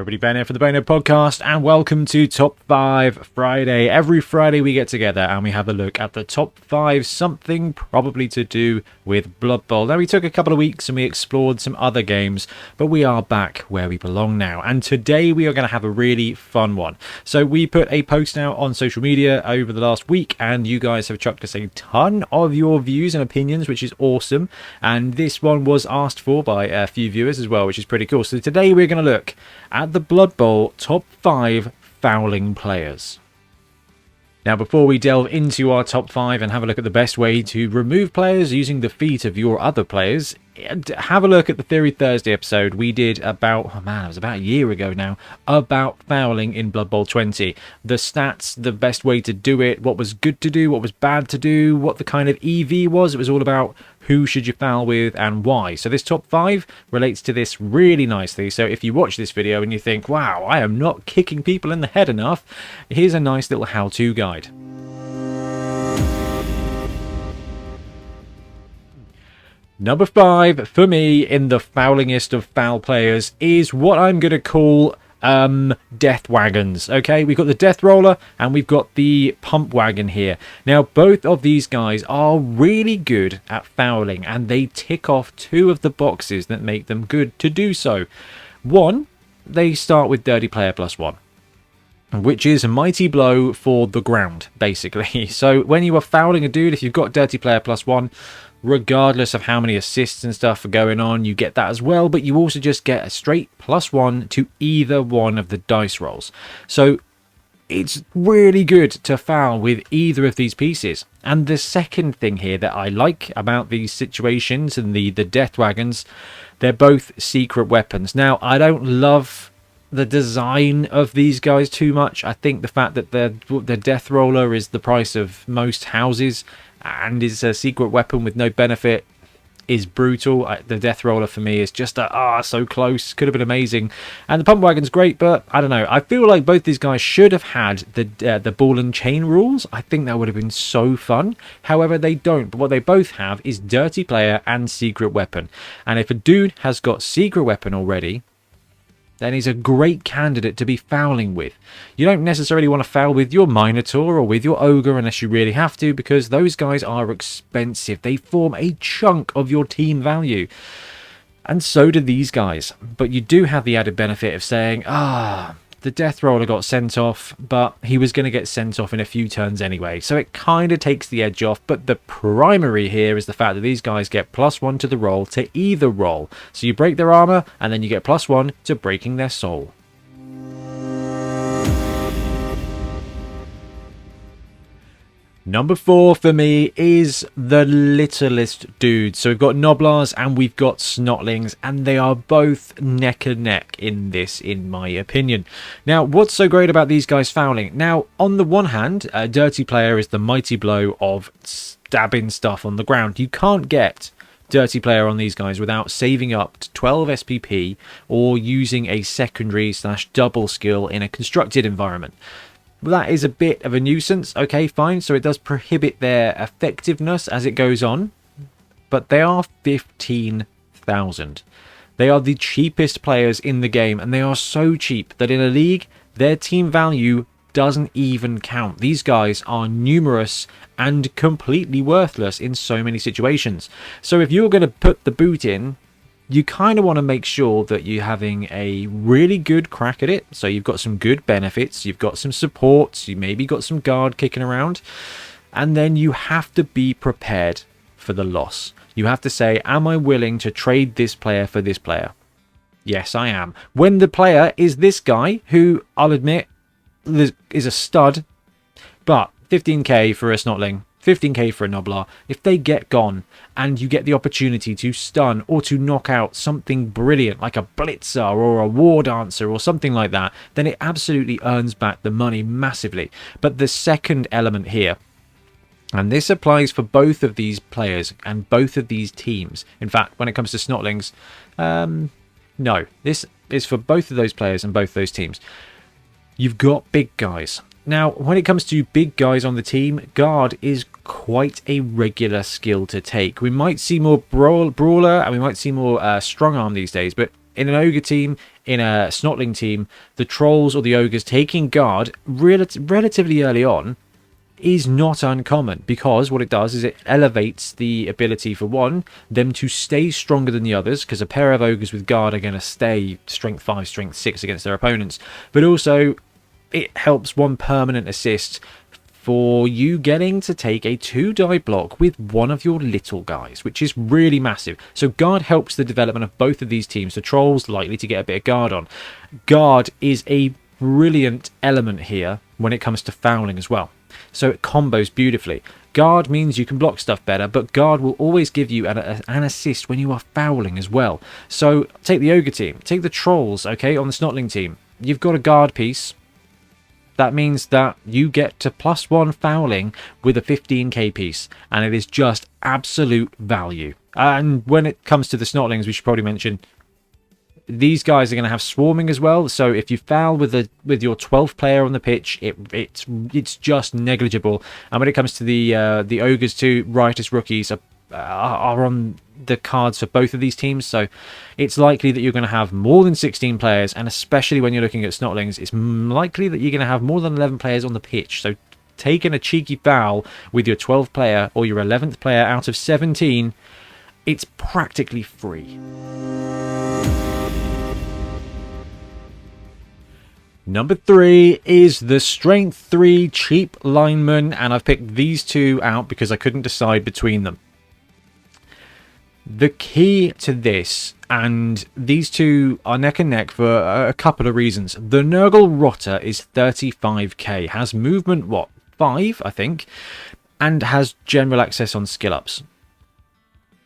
everybody, Ben here for the Bonehead podcast, and welcome to Top 5 Friday. Every Friday we get together and we have a look at the top 5, something probably to do with Blood Bowl. Now, we took a couple of weeks and we explored some other games, but we are back where we belong now. And today we are going to have a really fun one. So we put a post out on social media over the last week, and you guys have chucked us a ton of your views and opinions, which is awesome. And this one was asked for by a few viewers as well, which is pretty cool. So today we're going to look at the Blood Bowl top 5 fouling players. Now, before we delve into our top 5 and have a look at the best way to remove players using the feet of your other players, have a look at the Theory Thursday episode we did about, it was about a year ago now, about fouling in Blood Bowl 20. The stats, the best way to do it, what was good to do, what was bad to do, what the kind of EV was. It was all about who should you foul with and why. So this top 5 relates to this really nicely. So if you watch this video and you think, wow, I am not kicking people in the head enough, here's a nice little how-to guide. Number 5 for me in the foulingest of foul players is what I'm going to call death wagons. Okay, we've got the death roller and we've got the pump wagon here. Now, both of these guys are really good at fouling, and they tick off 2 of the boxes that make them good to do so. One, they start with dirty player +1, which is a mighty blow for the ground, basically. So when you are fouling a dude, if you've got dirty player +1, regardless of how many assists and stuff are going on, you get that as well, but you also just get a straight +1 to either one of the dice rolls. So it's really good to foul with either of these pieces. And the second thing here that I like about these situations and the death wagons, they're both secret weapons. Now, I don't love the design of these guys too much. I think the fact that the death roller is the price of most houses and is a secret weapon with no benefit is brutal. The death roller for me is just so close. Could have been amazing. And the pump wagon's great, but I don't know. I feel like both these guys should have had the ball and chain rules. I think that would have been so fun. However, they don't. But what they both have is dirty player and secret weapon. And if a dude has got secret weapon already, then he's a great candidate to be fouling with. You don't necessarily want to foul with your Minotaur or with your Ogre unless you really have to, because those guys are expensive. They form a chunk of your team value. And so do these guys. But you do have the added benefit of saying, the death roller got sent off, but he was going to get sent off in a few turns anyway. So it kind of takes the edge off. But the primary here is the fact that these guys get +1 to the roll to either roll. So you break their armor and then you get +1 to breaking their soul. Number 4 for me is the littlest dudes. So we've got Noblars and we've got Snotlings, and they are both neck and neck in this, in my opinion. Now, what's so great about these guys fouling? Now, on the one hand, a dirty player is the mighty blow of stabbing stuff on the ground. You can't get dirty player on these guys without saving up to 12 SPP or using a secondary/double skill in a constructed environment. Well, that is a bit of a nuisance. Okay, fine. So it does prohibit their effectiveness as it goes on. But they are 15,000. They are the cheapest players in the game. And they are so cheap that in a league, their team value doesn't even count. These guys are numerous and completely worthless in so many situations. So if you're going to put the boot in, you kind of want to make sure that you're having a really good crack at it. So you've got some good benefits, you've got some supports, you maybe got some guard kicking around. And then you have to be prepared for the loss. You have to say, am I willing to trade this player for this player? Yes, I am. When the player is this guy, who I'll admit is a stud, but 15k for a Snotling, 15k for a Noblar, if they get gone and you get the opportunity to stun or to knock out something brilliant like a Blitzer or a War Dancer or something like that, then it absolutely earns back the money massively. But the second element here, and this applies for both of these players and both of these teams. In fact, when it comes to Snotlings, no, this is for both of those players and both those teams. You've got big guys. Now, when it comes to big guys on the team, guard is quite a regular skill to take. We might see more brawler and we might see more strong arm these days, but in an ogre team, in a snotling team, the trolls or the ogres taking guard relatively early on is not uncommon, because what it does is it elevates the ability for one, them to stay stronger than the others, because a pair of ogres with guard are going to stay strength 5, strength 6 against their opponents, but also it helps one permanent assist for you getting to take a 2-die block with one of your little guys, which is really massive. So guard helps the development of both of these teams. The trolls likely to get a bit of guard on. Guard is a brilliant element here when it comes to fouling as well. So it combos beautifully. Guard means you can block stuff better, but guard will always give you an assist when you are fouling as well. So take the ogre team, take the trolls, okay, on the snotling team. You've got a guard piece. That means that you get to +1 fouling with a 15k piece, and it is just absolute value. And when it comes to the snotlings, we should probably mention these guys are going to have swarming as well. So if you foul with your 12th player on the pitch, it's just negligible. And when it comes to the ogres too, riotous rookies are on the cards for both of these teams, so it's likely that you're going to have more than 16 players, and especially when you're looking at snotlings, it's likely that you're going to have more than 11 players on the pitch. So taking a cheeky foul with your 12th player or your 11th player out of 17, it's practically free. Number 3 is the Strength 3 cheap lineman, and I've picked these two out because I couldn't decide between them. The key to this, and these two are neck and neck for a couple of reasons. The Nurgle Rotter is 35k, has movement, 5, I think, and has general access on skill ups.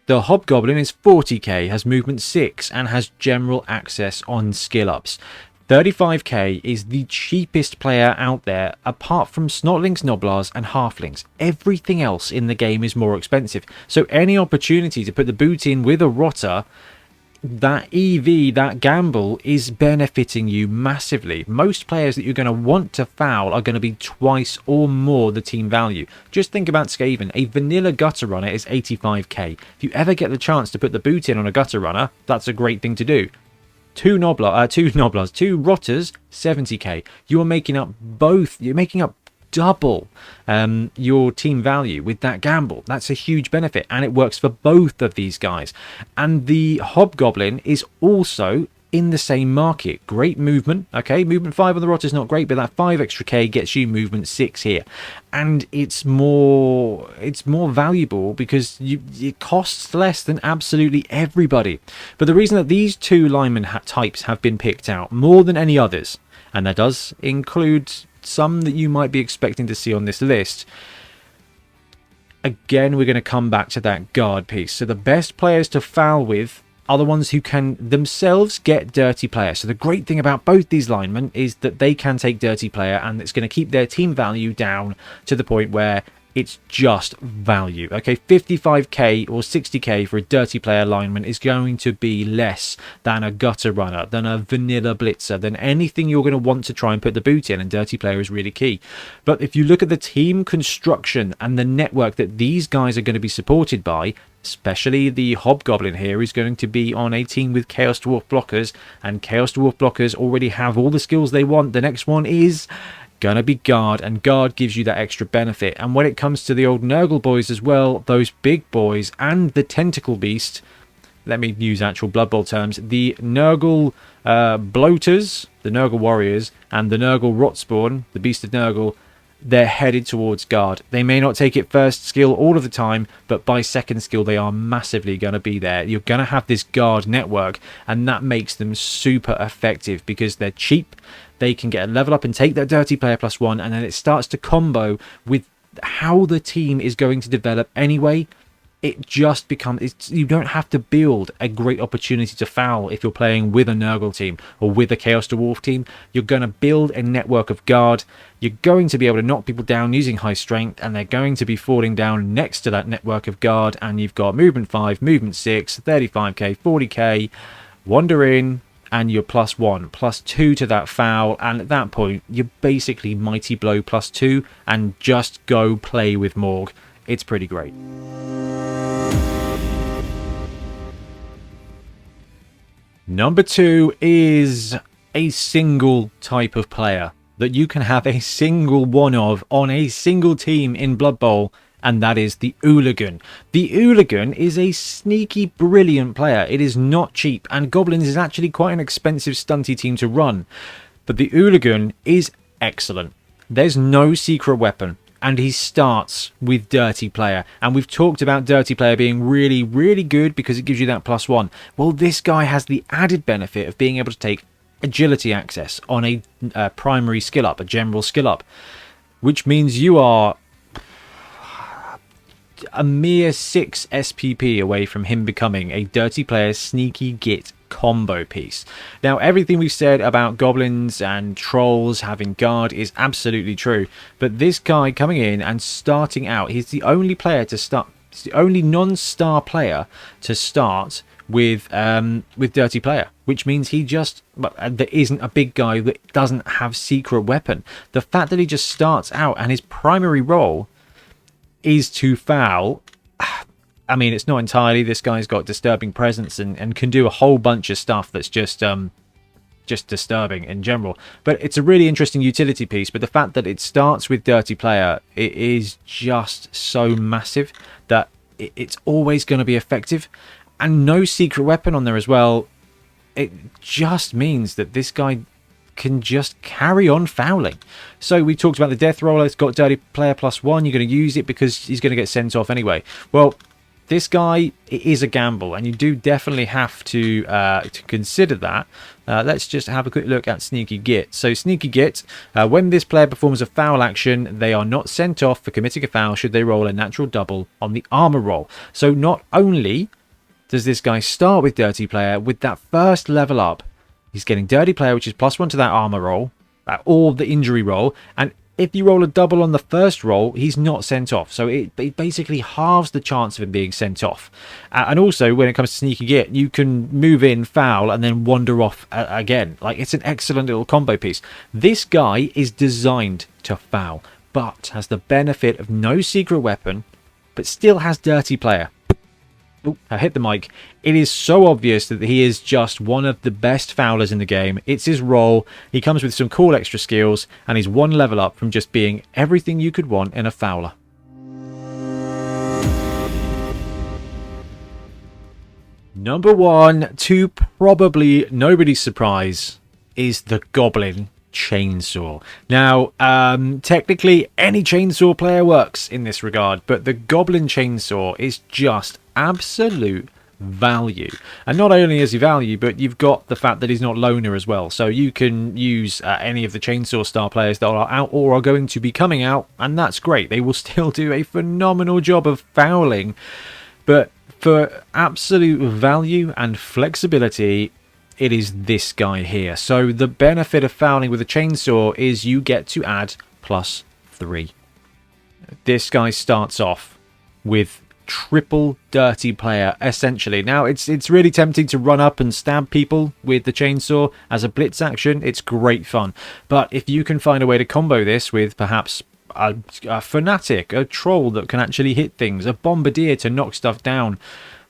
The Hobgoblin is 40k, has movement 6, and has general access on skill ups. 35k is the cheapest player out there, apart from Snotlings, Noblars and Halflings. Everything else in the game is more expensive. So any opportunity to put the boot in with a Rotter, that EV, that gamble, is benefiting you massively. Most players that you're going to want to foul are going to be twice or more the team value. Just think about Skaven. A vanilla gutter runner is 85k. If you ever get the chance to put the boot in on a gutter runner, that's a great thing to do. Two Noblars, 2 Rotters, 70k. You are making up you're making up double your team value with that gamble. That's a huge benefit, and it works for both of these guys. And the Hobgoblin is also in the same market. Great movement, okay? Movement 5 on the Rotter is not great, but that 5 extra k gets you movement 6 here. And it's more valuable because it costs less than absolutely everybody. But the reason that these two lineman types have been picked out more than any others, and that does include some that you might be expecting to see on this list, again, we're going to come back to that guard piece. So the best players to foul with are the ones who can themselves get dirty player. So the great thing about both these linemen is that they can take dirty player, and it's going to keep their team value down to the point where it's just value. Okay, 55k or 60k for a dirty player lineman is going to be less than a gutter runner, than a vanilla blitzer, than anything you're going to want to try and put the boot in, and dirty player is really key. But if you look at the team construction and the network that these guys are going to be supported by, especially the Hobgoblin here is going to be on a team with Chaos Dwarf blockers, and Chaos Dwarf blockers already have all the skills they want. The next one is gonna be guard, and guard gives you that extra benefit. And when it comes to the old Nurgle boys as well, those big boys and the tentacle beast, let me use actual Blood Bowl terms, the Nurgle bloaters, the Nurgle warriors, and the Nurgle rotspawn, the beast of Nurgle, they're headed towards guard. They may not take it first skill all of the time, but by second skill they are massively going to be there. You're going to have this guard network, and that makes them super effective because they're cheap. They can get a level up and take that dirty player +1, and then it starts to combo with how the team is going to develop anyway. It just becomes, you don't have to build a great opportunity to foul if you're playing with a Nurgle team or with a Chaos Dwarf team. You're going to build a network of guard. You're going to be able to knock people down using high strength, and they're going to be falling down next to that network of guard. And you've got movement 5, movement 6, 35k, 40k, wander in, and you're +1, +2 to that foul. And at that point, you're basically Mighty Blow +2 and just go play with Morg. It's pretty great. Number 2 is a single type of player that you can have a single one of on a single team in Blood Bowl, and that is the Oolagon. The Oolagon is a sneaky, brilliant player. It is not cheap, and Goblins is actually quite an expensive stunty team to run. But the Oolagon is excellent. There's no secret weapon, and he starts with Dirty Player. And we've talked about Dirty Player being really, really good because it gives you that +1. Well, this guy has the added benefit of being able to take agility access on a primary skill up, a general skill up, which means you are a mere 6 SPP away from him becoming a Dirty Player sneaky git combo piece. Now, everything we've said about goblins and trolls having guard is absolutely true, but this guy coming in and starting out, he's the only player to start, he's the only non-star player to start with Dirty Player, which means he just, there isn't a big guy that doesn't have secret weapon. The fact that he just starts out and his primary role is to foul, I mean, it's not entirely. This guy's got disturbing presence and can do a whole bunch of stuff that's just disturbing in general. But it's a really interesting utility piece. But the fact that it starts with Dirty Player, it is just so massive that it's always going to be effective. And no secret weapon on there as well. It just means that this guy can just carry on fouling. So we talked about the death roller. It's got Dirty Player +1. You're going to use it because he's going to get sent off anyway. Well, this guy, it is a gamble, and you do definitely have to consider that. Let's just have a quick look at Sneaky Git. So Sneaky Git, when this player performs a foul action, they are not sent off for committing a foul should they roll a natural double on the armor roll. So not only does this guy start with Dirty Player, with that first level up, he's getting Dirty Player, which is +1 to that armor roll, or the injury roll, and if you roll a double on the first roll, he's not sent off. So it basically halves the chance of him being sent off. And also, when it comes to Sneaky Git, you can move in, foul, and then wander off again. Like, it's an excellent little combo piece. This guy is designed to foul, but has the benefit of no secret weapon, but still has Dirty Player. Ooh, I hit the mic. It is so obvious that he is just one of the best foulers in the game. It's his role. He comes with some cool extra skills, and he's one level up from just being everything you could want in a fouler. Number 1, to probably nobody's surprise, is the Goblin Chainsaw. Now, technically any chainsaw player works in this regard, but the Goblin Chainsaw is just absolute value. And not only is he value, but you've got the fact that he's not loner as well, so you can use any of the chainsaw star players that are out or are going to be coming out, and that's great. They will still do a phenomenal job of fouling, but for absolute value and flexibility, it is this guy here. So the benefit of fouling with a chainsaw is you get to add +3. This guy starts off with triple Dirty Player, essentially. Now, it's really tempting to run up and stab people with the chainsaw as a blitz action. It's great fun. But if you can find a way to combo this with perhaps a fanatic, a troll that can actually hit things, a bombardier to knock stuff down,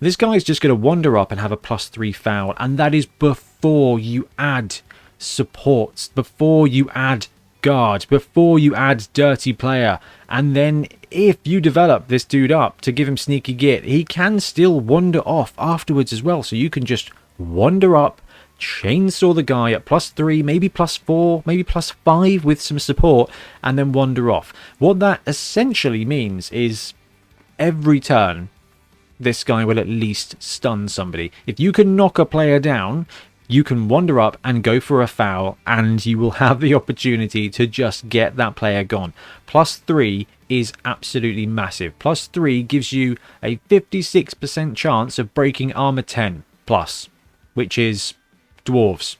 this guy's just going to wander up and have a +3 foul. And that is before you add supports, before you add guard, before you add Dirty Player. And then if you develop this dude up to give him Sneaky Git, he can still wander off afterwards as well. So you can just wander up, chainsaw the guy at +3, maybe +4, maybe +5 with some support, and then wander off. What that essentially means is every turn this guy will at least stun somebody. If you can knock a player down, you can wander up and go for a foul, and you will have the opportunity to just get that player gone. +3 is absolutely massive. +3 gives you a 56% chance of breaking armor 10 plus, which is dwarves.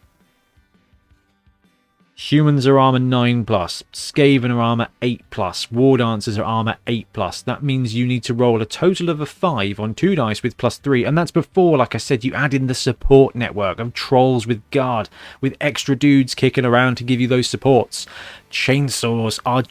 Humans are armor 9 plus, Skaven are armor 8 plus, War Dancers are armor 8 plus. That means you need to roll a total of a 5 on 2 dice with +3, and that's before, like I said, you add in the support network of trolls with guard, with extra dudes kicking around to give you those supports. Chainsaws are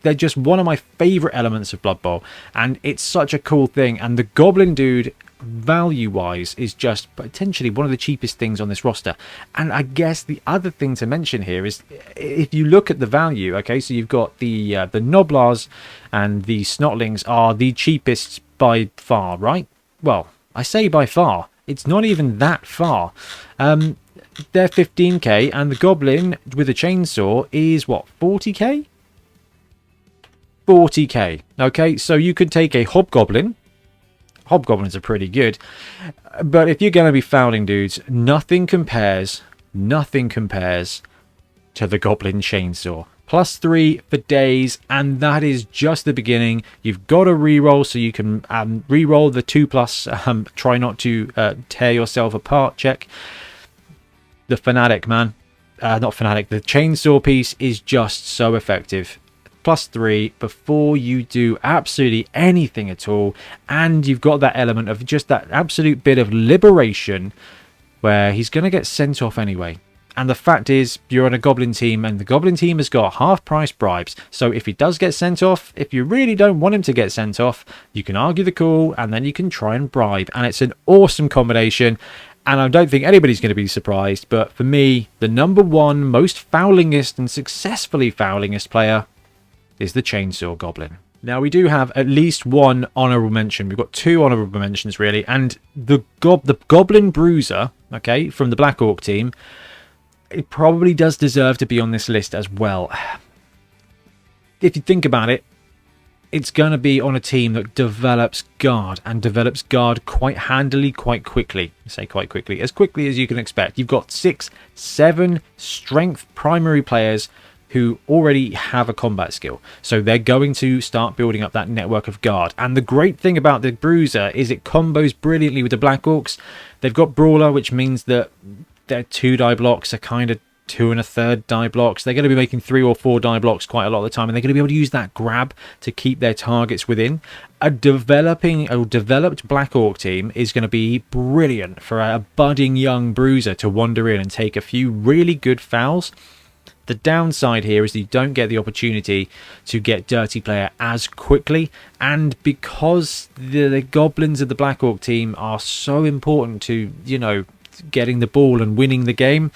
they're just one of my favourite elements of Blood Bowl, and it's such a cool thing. And the Goblin dude value-wise is just potentially one of the cheapest things on this roster. And I guess the other thing to mention here is if you look at the value, okay, so you've got the Noblars and the Snotlings are the cheapest by far, right? Well, I say by far. It's not even that far. They're 15k, and the Goblin with a chainsaw is, what, 40k? 40k. Okay, so you could take a Hobgoblin. Hobgoblins are pretty good. But if you're going to be fouling dudes, nothing compares to the Goblin Chainsaw. +3 for days, and that is just the beginning. You've got to reroll, so you can reroll the 2+. Try not to tear yourself apart check. The Fanatic, man. Not Fanatic. The Chainsaw piece is just so effective. +3 before you do absolutely anything at all. And you've got that element of just that absolute bit of liberation where he's going to get sent off anyway. And the fact is, you're on a Goblin team, and the Goblin team has got half-price bribes. So if he does get sent off, if you really don't want him to get sent off, you can argue the call, and then you can try and bribe. And it's an awesome combination, and I don't think anybody's going to be surprised. But for me, the #1 most foulingest and successfully foulingest player is the Chainsaw Goblin. Now, we do have at least one honourable mention. We've got 2 honourable mentions, really. And the Goblin Bruiser, okay, from the Black Orc team, it probably does deserve to be on this list as well. If you think about it, it's going to be on a team that develops guard, and develops guard quite handily, quite quickly. I say quite quickly as you can expect. You've got 6, 7 strength primary players who already have a combat skill. So they're going to start building up that network of guard. And the great thing about the Bruiser is it combos brilliantly with the Black Orcs. They've got Brawler, which means that their 2 die blocks are kind of 2 1/3 die blocks. They're going to be making 3 or 4 die blocks quite a lot of the time, and they're going to be able to use that grab to keep their targets within. A developed Black Orc team is going to be brilliant for a budding young Bruiser to wander in and take a few really good fouls. The downside here is that you don't get the opportunity to get Dirty Player as quickly, and because the Goblins of the Black Orc team are so important to, you know, getting the ball and winning the game,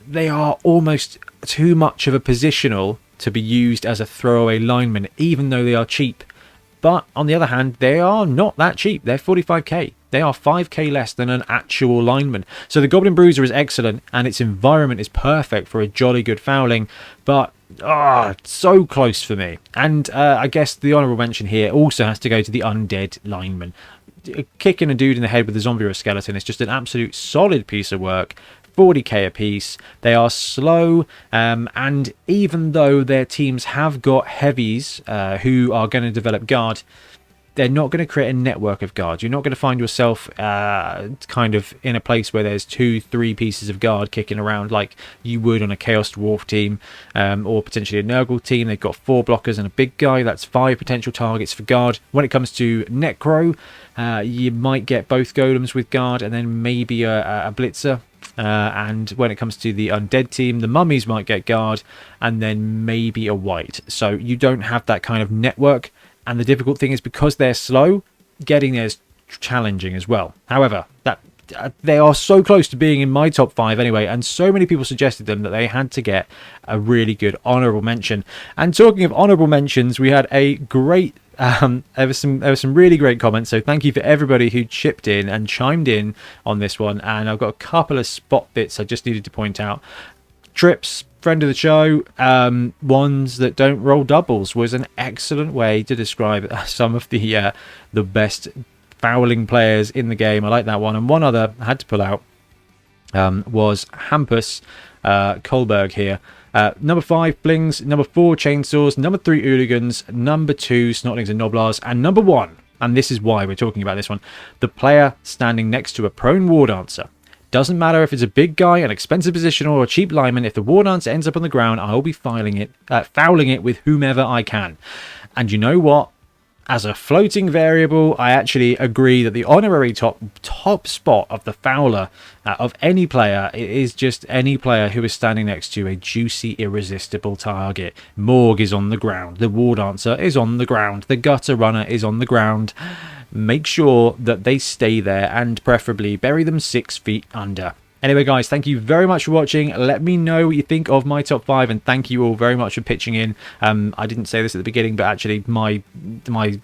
they are almost too much of a positional to be used as a throwaway lineman, even though they are cheap. But on the other hand, they are not that cheap. They're 45k. They are 5k less than an actual lineman. So the Goblin Bruiser is excellent, and its environment is perfect for a jolly good fouling, but so close for me. And I guess the honourable mention here also has to go to the Undead lineman. Kicking a dude in the head with a zombie or a skeleton is just an absolute solid piece of work. 40k a piece. They are slow, and even though their teams have got heavies who are going to develop guard, they're not going to create a network of guards. You're not going to find yourself kind of in a place where there's 2-3 pieces of guard kicking around like you would on a Chaos Dwarf team, or potentially a Nurgle team. They've got 4 blockers and a big guy. That's 5 potential targets for guard. When it comes to Necro, you might get both golems with guard and then maybe a blitzer. And when it comes to the Undead team, the mummies might get guard and then maybe a white. So you don't have that kind of network. And the difficult thing is, because they're slow, getting there is challenging as well. However, they are so close to being in my top 5 anyway, and so many people suggested them that they had to get a really good honourable mention. And talking of honourable mentions, we had a great there was some really great comments, so thank you for everybody who chipped in and chimed in on this one. And I've got a couple of spot bits I just needed to point out. Trips, friend of the show, ones that don't roll doubles was an excellent way to describe some of the best fouling players in the game. I like that one. And one other I had to pull out was Hampus Kohlberg here. Number 5, Blings. Number 4, Chainsaws. Number 3, Oolagans. Number 2, Snotlings and Noblars. And number 1, and this is why we're talking about this one, the player standing next to a prone War Dancer. Doesn't matter if it's a big guy, an expensive position, or a cheap lineman. If the War Dancer ends up on the ground, I'll be fouling it with whomever I can. And you know what? as a floating variable, I actually agree that the honorary top spot of the fouler of any player is just any player who is standing next to a juicy, irresistible target. Morg is on the ground. The war dancer is on the ground. The gutter runner is on the ground. Make sure that they stay there and preferably bury them 6 feet under. Anyway, guys, thank you very much for watching. Let me know what you think of my top 5, and thank you all very much for pitching in. I didn't say this at the beginning, but actually my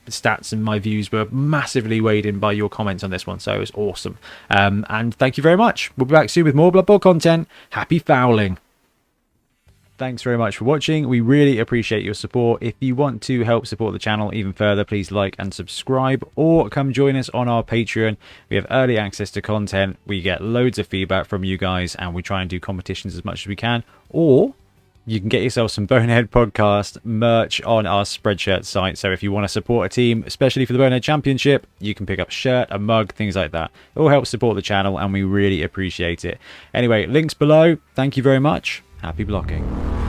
stats and my views were massively weighed in by your comments on this one, so it was awesome. And thank you very much. We'll be back soon with more Blood Bowl content. Happy fouling. Thanks very much for watching. We really appreciate your support. If you want to help support the channel even further, please like and subscribe, or come join us on our Patreon. We have early access to content. We get loads of feedback from you guys, and we try and do competitions as much as we can. Or you can get yourself some Bonehead podcast merch on our Spreadshirt site. So if you want to support a team, especially for the Bonehead Championship, you can pick up a shirt, a mug, things like that. It all helps support the channel, and we really appreciate it. Anyway, links below. Thank you very much. Happy blocking.